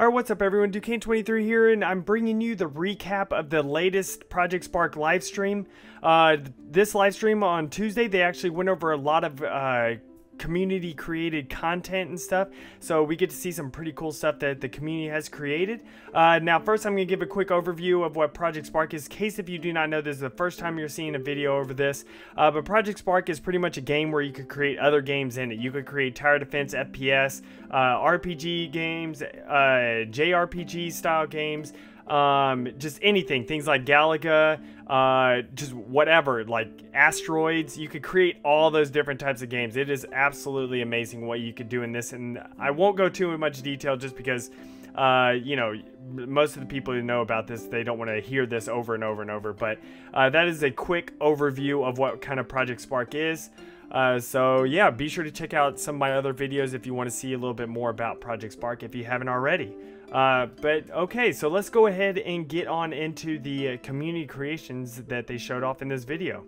Alright, what's up everyone, Duquesne23 here, and I'm bringing you the recap of the latest Project Spark livestream. This livestream on Tuesday, they actually went over a lot of community created content and stuff, so we get to see some pretty cool stuff that the community has created. Now first I'm going to give a quick overview of what Project Spark is, in case if you do not know, this is the first time you're seeing a video over this. But Project Spark is pretty much a game where you could create other games in it. You could create tower defense, FPS, RPG games, JRPG style games, just anything, things like Galaga, just whatever, like asteroids. You could create all those different types of games. It is absolutely amazing what you could do in this, and I won't go too much detail just because you know, most of the people who know about this, they don't want to hear this over and over and over, but that is a quick overview of what kind of Project Spark is. So yeah, be sure to check out some of my other videos if you want to see a little bit more about Project Spark if you haven't already. But okay, so let's go ahead and get on into the community creations that they showed off in this video.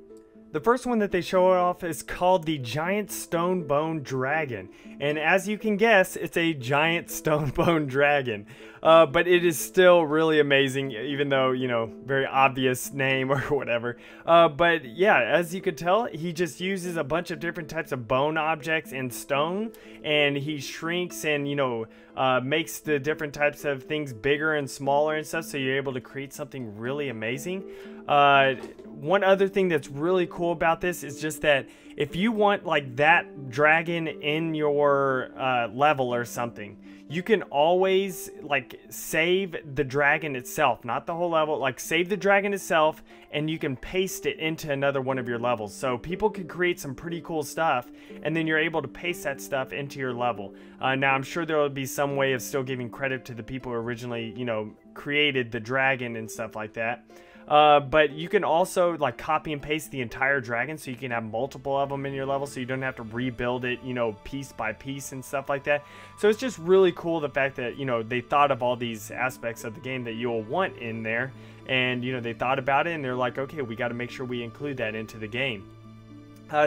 The first one that they show off is called the Giant Stone Bone Dragon, and as you can guess, it's a giant stone bone dragon. But it is still really amazing, even though, you know, very obvious name or whatever. But yeah, as you could tell, he just uses a bunch of different types of bone objects and stone, and he shrinks and, you know, makes the different types of things bigger and smaller and stuff, so you're able to create something really amazing. One other thing that's really cool about this is just that if you want like that dragon in your level or something, you can always like save the dragon itself, not the whole level, like save the dragon itself, and you can paste it into another one of your levels. So people can create some pretty cool stuff, and then you're able to paste that stuff into your level. Now I'm sure there will be some way of still giving credit to the people who originally, you know, created the dragon and stuff like that. But you can also like copy and paste the entire dragon, so you can have multiple of them in your level, so you don't have to rebuild it, you know, piece by piece and stuff like that. So it's just really cool, the fact that, you know, they thought of all these aspects of the game that you'll want in there, and, you know, they thought about it and they're like, okay, we got to make sure we include that into the game.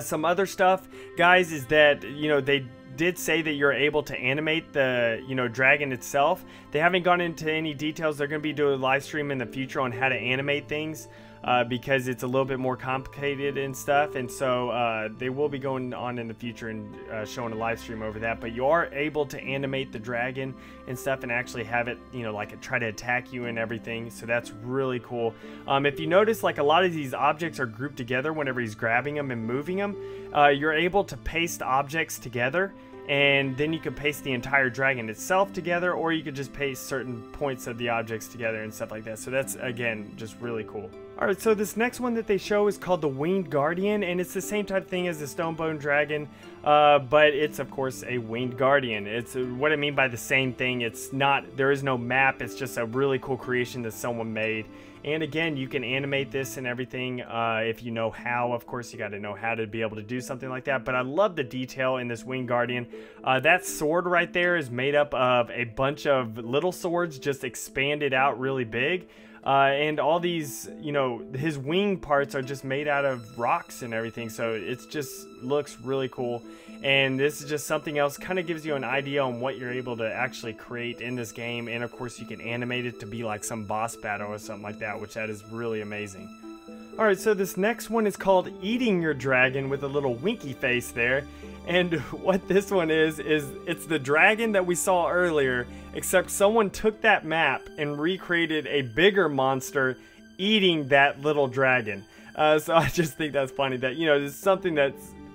Some other stuff, guys, is that, you know, they did say that you're able to animate the, you know, dragon itself. They haven't gone into any details. They're going to be doing a live stream in the future on how to animate things, because it's a little bit more complicated and stuff, and so they will be going on in the future and showing a live stream over that. But you are able to animate the dragon and stuff and actually have it, you know, like try to attack you and everything, so that's really cool. If you notice, like a lot of these objects are grouped together whenever he's grabbing them and moving them. You're able to paste objects together, and then you can paste the entire dragon itself together, or you could just paste certain points of the objects together and stuff like that. So that's, again, just really cool. Alright, so this next one that they show is called the Winged Guardian, and it's the same type of thing as the Stonebone Dragon, but it's of course a Winged Guardian. It's what I mean by the same thing. It's not, there is no map, it's just a really cool creation that someone made. And again, you can animate this and everything if you know how. Of course, you got to know how to be able to do something like that. But I love the detail in this Winged Guardian. That sword right there is made up of a bunch of little swords just expanded out really big. And all these, you know, his wing parts are just made out of rocks and everything. So it just looks really cool. And this is just something else, kind of gives you an idea on what you're able to actually create in this game. And of course, you can animate it to be like some boss battle or something like that, which that is really amazing. Alright, so this next one is called Eating Your Dragon, with a little winky face there. And what this one is it's the dragon that we saw earlier, except someone took that map and recreated a bigger monster eating that little dragon. So I just think that's funny that, you know, it's something that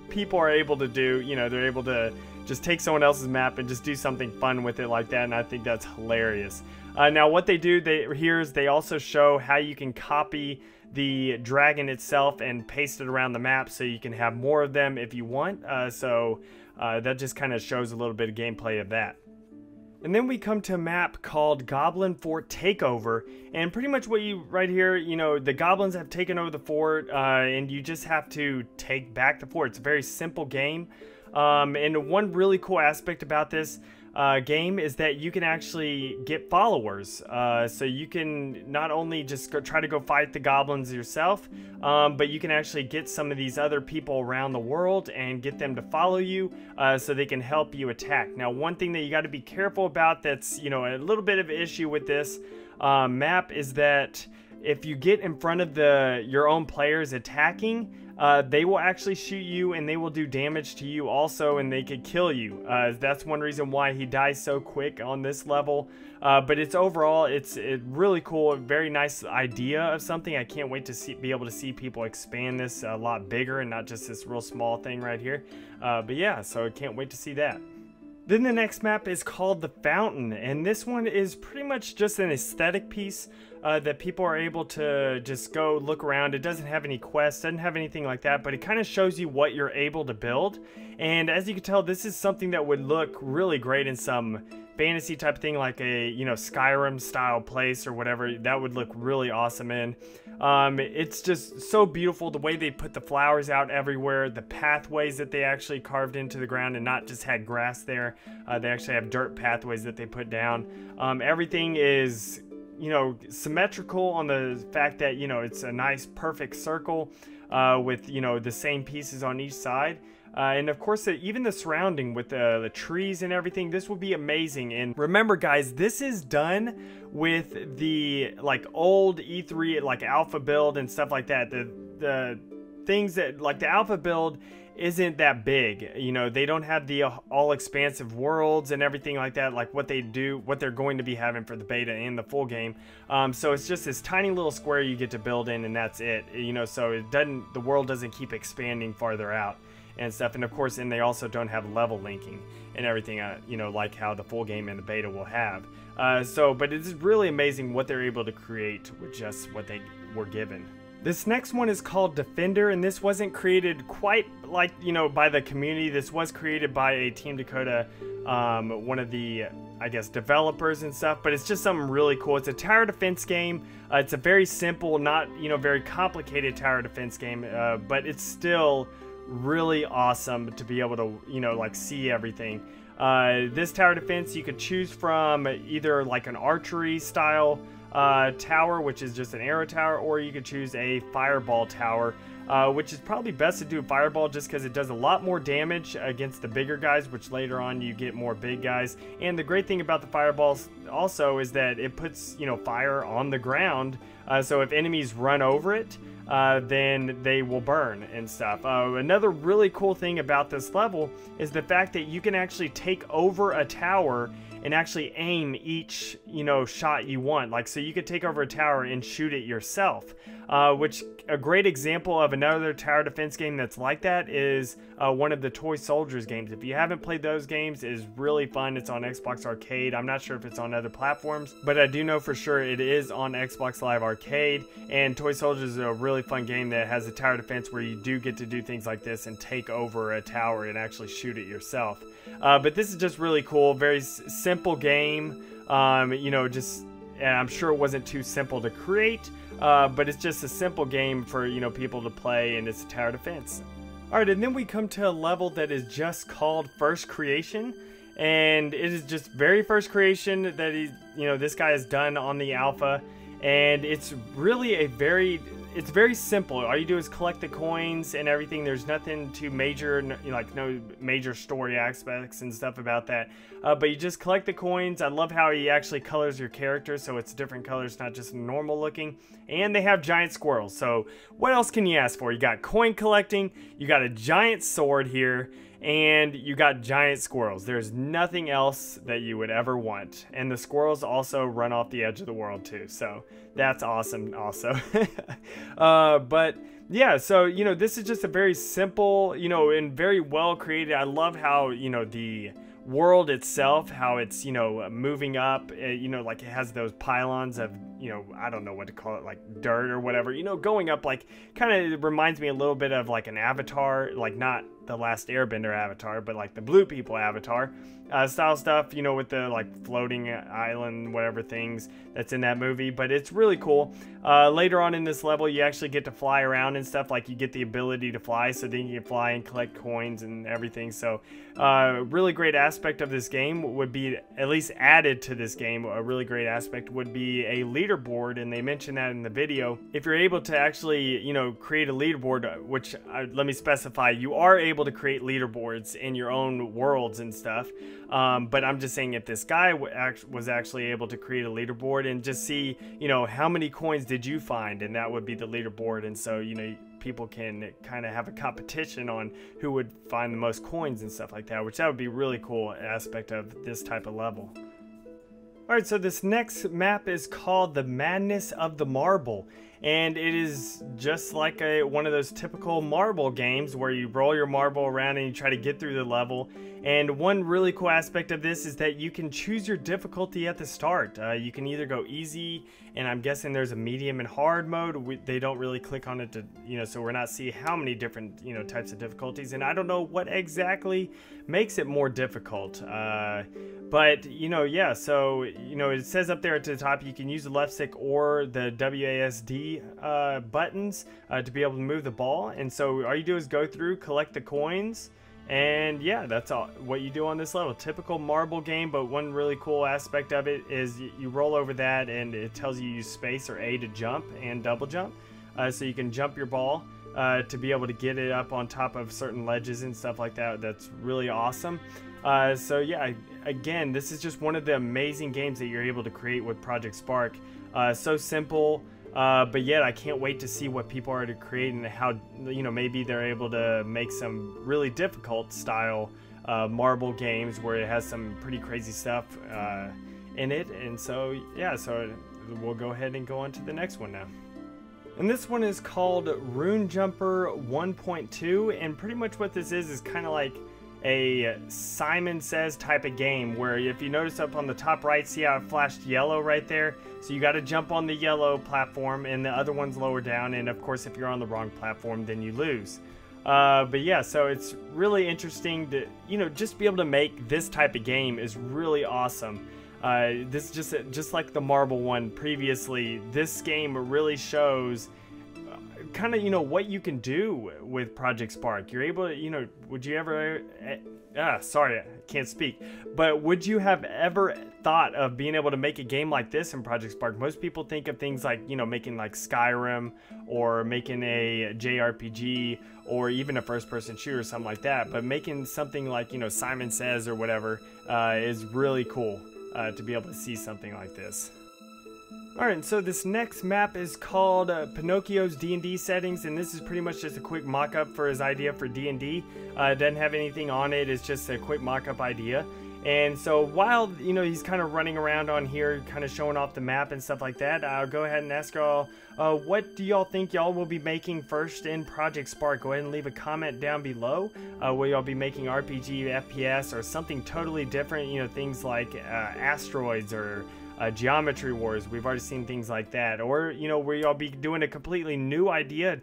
people are able to do. You know, they're able to just take someone else's map and just do something fun with it like that, and I think that's hilarious. Now what they do here is they also show how you can copy the dragon itself and paste it around the map, so you can have more of them if you want. So that just kind of shows a little bit of gameplay of that. And then we come to a map called Goblin Fort Takeover, and pretty much what you right here, you know, the goblins have taken over the fort, and you just have to take back the fort. It's a very simple game, and one really cool aspect about this, game is that you can actually get followers. So you can not only just try to go fight the goblins yourself, but you can actually get some of these other people around the world and get them to follow you so they can help you attack. Now, one thing that you got to be careful about that's, a little bit of an issue with this map is that if you get in front of your own players attacking, they will actually shoot you and they will do damage to you also, and they could kill you. That's one reason why he dies so quick on this level. But it's overall, it's really cool, very nice idea of something. I can't wait to be able to see people expand this a lot bigger and not just this real small thing right here. But yeah, so I can't wait to see that. Then the next map is called The Fountain, and this one is pretty much just an aesthetic piece that people are able to just go look around. It doesn't have any quests, doesn't have anything like that, but it kind of shows you what you're able to build. And as you can tell, this is something that would look really great in some fantasy type thing, like a Skyrim style place or whatever. That would look really awesome in. It's just so beautiful the way they put the flowers out everywhere, the pathways that they actually carved into the ground and not just had grass there. They actually have dirt pathways that they put down. Everything is symmetrical on the fact that it's a nice perfect circle with the same pieces on each side. And of course, even the surrounding with the trees and everything, this will be amazing. And remember, guys, this is done with the old E3 alpha build and stuff like that. The things that the alpha build isn't that big. They don't have the all expansive worlds and everything like that, like what they're going to be having for the beta and the full game. So it's just this tiny little square you get to build in, and that's it. So the world doesn't keep expanding farther out and stuff. And of course, they also don't have level linking and everything, like how the full game and the beta will have. But it's really amazing what they're able to create with just what they were given. This next one is called Defender, and this wasn't created quite by the community. This was created by a Team Dakota, one of the, I guess, developers and stuff, but it's just something really cool. It's a tower defense game. It's a very simple, not, very complicated tower defense game, but it's still really awesome to be able to, see everything. This tower defense, you could choose from either an archery style tower, which is just an arrow tower, or you could choose a fireball tower, which is probably best to do a fireball just because it does a lot more damage against the bigger guys, which later on you get more big guys. And the great thing about the fireballs also is that it puts fire on the ground, so if enemies run over it, then they will burn and stuff. Another really cool thing about this level is the fact that you can actually take over a tower and actually aim each shot you want. So you could take over a tower and shoot it yourself, which a great example of another tower defense game that's like that is one of the Toy Soldiers games. If you haven't played those games, it is really fun. It's on Xbox Arcade. I'm not sure if it's on other platforms, but I do know for sure it is on Xbox Live Arcade. And Toy Soldiers is a really fun game that has a tower defense where you do get to do things like this and take over a tower and actually shoot it yourself. But this is just really cool. Very simple game. I'm sure it wasn't too simple to create, but it's just a simple game for people to play, and it's a tower defense. Alright, and then we come to a level that is just called First Creation, and it is just very first creation that this guy has done on the alpha, and it's really it's very simple. All you do is collect the coins and everything. There's nothing too major, no major story aspects and stuff about that. But you just collect the coins. I love how he actually colors your character, so it's different colors, not just normal looking. And they have giant squirrels. So what else can you ask for? You got coin collecting, you got a giant sword here, and you got giant squirrels. There's nothing else that you would ever want. And the squirrels also run off the edge of the world too, so that's awesome also. But yeah, so this is just a very simple and very well created. I love how the world itself, how it's moving up, it has those pylons of I don't know what to call it, like dirt or whatever, going up, kind of reminds me a little bit of an Avatar, not the Last Airbender avatar, but like the blue people avatar style stuff, you know, with the like floating island, whatever things that's in that movie. But it's really cool. Later on in this level, you actually get to fly around and stuff. Like you get the ability to fly, so then you can fly and collect coins and everything. So really great aspect of this game would be, at least added to this game, a really great aspect would be a leaderboard, and they mentioned that in the video. If you're able to actually, you know, create a leaderboard, which let me specify, you are able to create leaderboards in your own worlds and stuff. But I'm just saying, if this guy was actually able to create a leaderboard and just see, you know, how many coins did you find, and that would be the leaderboard. And so, you know, people can kind of have a competition on who would find the most coins and stuff like that, which that would be really cool aspect of this type of level. Alright, so this next map is called the Madness of the Marble, and it is just like one of those typical marble games where you roll your marble around and you try to get through the level. And one really cool aspect of this is that you can choose your difficulty at the start. You can either go easy, and I'm guessing there's a medium and hard mode. They don't really click on it to, you know, so we're not seeing how many different, you know, types of difficulties, and I don't know what exactly makes it more difficult. But, you know, yeah, so, you know, it says up there at the top you can use the left stick or the WASD buttons to be able to move the ball. And so all you do is go through, collect the coins, and yeah, that's all what you do on this level. Typical marble game, but one really cool aspect of it is you roll over that and it tells you use space or A to jump and double jump. So you can jump your ball to be able to get it up on top of certain ledges and stuff like that. That's really awesome. So yeah, again, this is just one of the amazing games that you're able to create with Project Spark. So simple, but yet I can't wait to see what people are to create and how, you know, maybe they're able to make some really difficult style marble games where it has some pretty crazy stuff in it. And so yeah, so we'll go ahead and go on to the next one now. And this one is called Rune Jumper 1.2, and pretty much what this is kind of like a Simon Says type of game, where if you notice up on the top right, see how it flashed yellow right there? So you got to jump on the yellow platform and the other one's lower down, and of course if you're on the wrong platform then you lose. But yeah, so it's really interesting to, you know, just be able to make this type of game is really awesome. This just like the marble one previously, this game really shows kind of, you know, what you can do with Project Spark. You're able to, you know, would you ever sorry, I can't speak, but would you have ever thought of being able to make a game like this in Project Spark? Most people think of things like, you know, making like Skyrim or making a JRPG or even a first-person shooter or something like that, but making something like, you know, Simon Says or whatever is really cool to be able to see something like this. Alright, so this next map is called Pinocchio's D&D settings, and this is pretty much just a quick mock-up for his idea for D&D. It doesn't have anything on it, it's just a quick mock-up idea. And so while, you know, he's kind of running around on here, kind of showing off the map and stuff like that, I'll go ahead and ask y'all, what do y'all think y'all will be making first in Project Spark? Go ahead and leave a comment down below. Will y'all be making RPG, FPS, or something totally different? You know, things like asteroids or Geometry Wars. We've already seen things like that. Or, you know, where y'all be doing a completely new idea,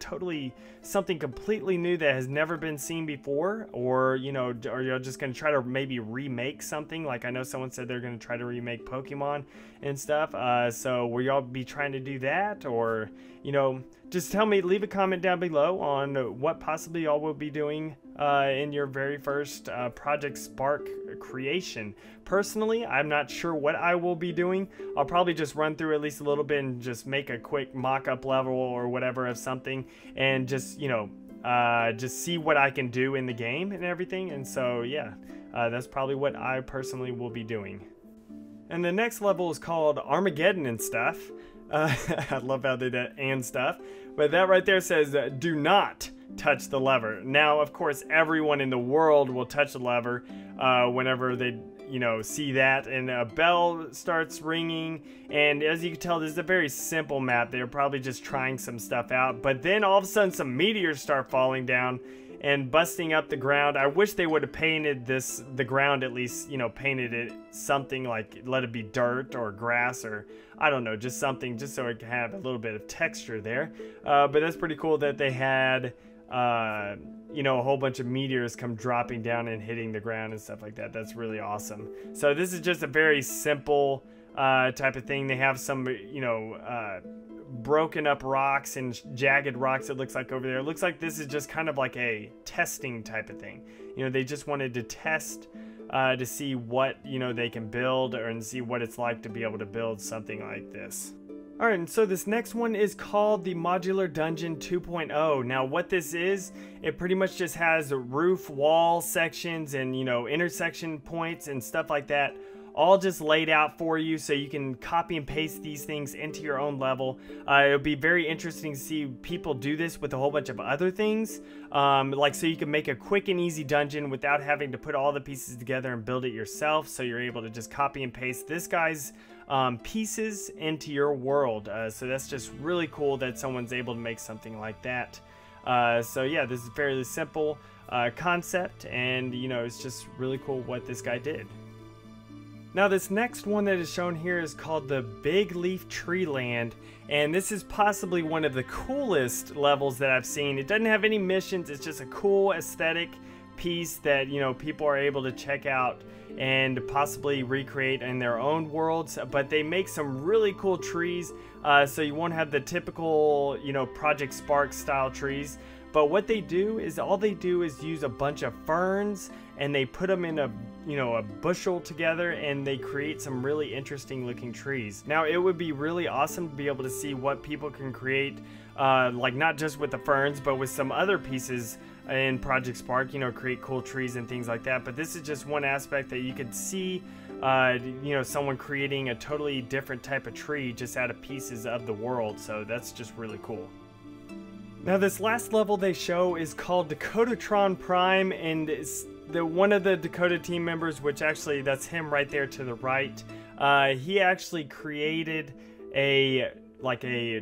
something completely new that has never been seen before. Or, you know, are y'all just going to try to maybe remake something? Like I know someone said they're going to try to remake Pokemon and stuff. So will y'all be trying to do that? Or, you know, just tell me, leave a comment down below on what possibly y'all will be doing in your very first Project Spark creation. Personally, I'm not sure what I will be doing. I'll probably just run through at least a little bit and just make a quick mock-up level or whatever of something, and just, you know, just see what I can do in the game and everything. And so yeah, that's probably what I personally will be doing. And the next level is called Armageddon and stuff. I love how they did and stuff, but that right there says do not touch the lever. Now, of course, everyone in the world will touch the lever whenever they, you know, see that, and a bell starts ringing. And as you can tell, this is a very simple map. They're probably just trying some stuff out, but then all of a sudden some meteors start falling down and busting up the ground. I wish they would have painted the ground, at least, you know, painted it something like, let it be dirt or grass or I don't know, just something, just so it can have a little bit of texture there. But that's pretty cool that they had you know, a whole bunch of meteors come dropping down and hitting the ground and stuff like that. That's really awesome. So this is just a very simple type of thing. They have some, you know, broken up rocks and jagged rocks, it looks like over there. It looks like this is just kind of like a testing type of thing. You know, they just wanted to test to see what, you know, they can build, or and see what it's like to be able to build something like this. Alright, and so this next one is called the Modular Dungeon 2.0. Now what this is, it pretty much just has roof, wall sections, and, you know, intersection points and stuff like that, all just laid out for you so you can copy and paste these things into your own level. It'll be very interesting to see people do this with a whole bunch of other things, like so you can make a quick and easy dungeon without having to put all the pieces together and build it yourself. So you're able to just copy and paste this guy's pieces into your world. So that's just really cool that someone's able to make something like that. So yeah, this is a fairly simple concept, and you know, it's just really cool what this guy did. Now this next one that is shown here is called the Big Leaf Tree Land, and this is possibly one of the coolest levels that I've seen. It doesn't have any missions, it's just a cool aesthetic piece that, you know, people are able to check out and possibly recreate in their own worlds. But they make some really cool trees, so you won't have the typical, you know, Project Spark style trees. But what they do is, all they do is use a bunch of ferns and they put them in a, you know, a bushel together, and they create some really interesting looking trees. Now it would be really awesome to be able to see what people can create, like not just with the ferns, but with some other pieces in Project Spark, you know, create cool trees and things like that. But this is just one aspect that you could see, you know, someone creating a totally different type of tree just out of pieces of the world. So that's just really cool. Now this last level they show is called Dakotatron Prime, and it's one of the Dakota team members, which actually that's him right there to the right. He actually created a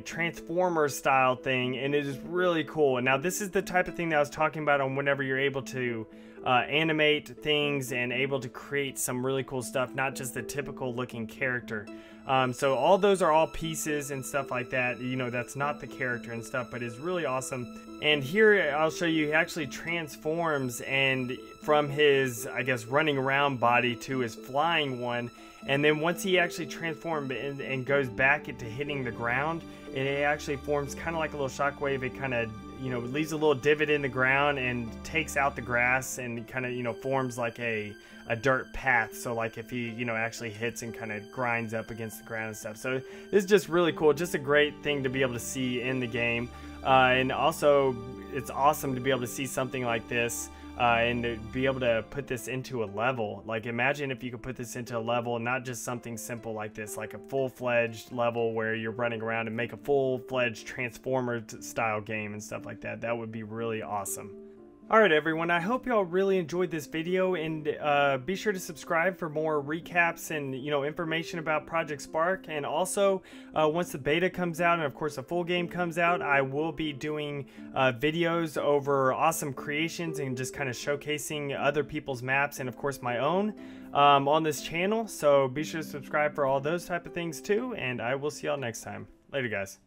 transformer style thing, and it is really cool. And now this is the type of thing that I was talking about on whenever you're able to animate things and able to create some really cool stuff, not just the typical looking character. So all those are all pieces and stuff like that, you know, that's not the character and stuff, but it's really awesome. And here I'll show you, he actually transforms, and from his, I guess, running around body to his flying one. And then once he actually transforms and goes back into hitting the ground, it actually forms kind of like a little shockwave. It kind of, you know, leaves a little divot in the ground and takes out the grass, and kind of, you know, forms like a dirt path. So like if he, you know, actually hits and kind of grinds up against the ground and stuff. So this is just really cool. Just a great thing to be able to see in the game. And also it's awesome to be able to see something like this. And to be able to put this into a level. Like imagine if you could put this into a level, not just something simple like this, like a full-fledged level where you're running around, and make a full-fledged Transformer style game and stuff like that. That would be really awesome. Alright everyone, I hope y'all really enjoyed this video, and be sure to subscribe for more recaps and, you know, information about Project Spark. And also, once the beta comes out and of course the full game comes out, I will be doing videos over awesome creations and just kind of showcasing other people's maps, and of course my own, on this channel. So be sure to subscribe for all those type of things too, and I will see y'all next time. Later guys.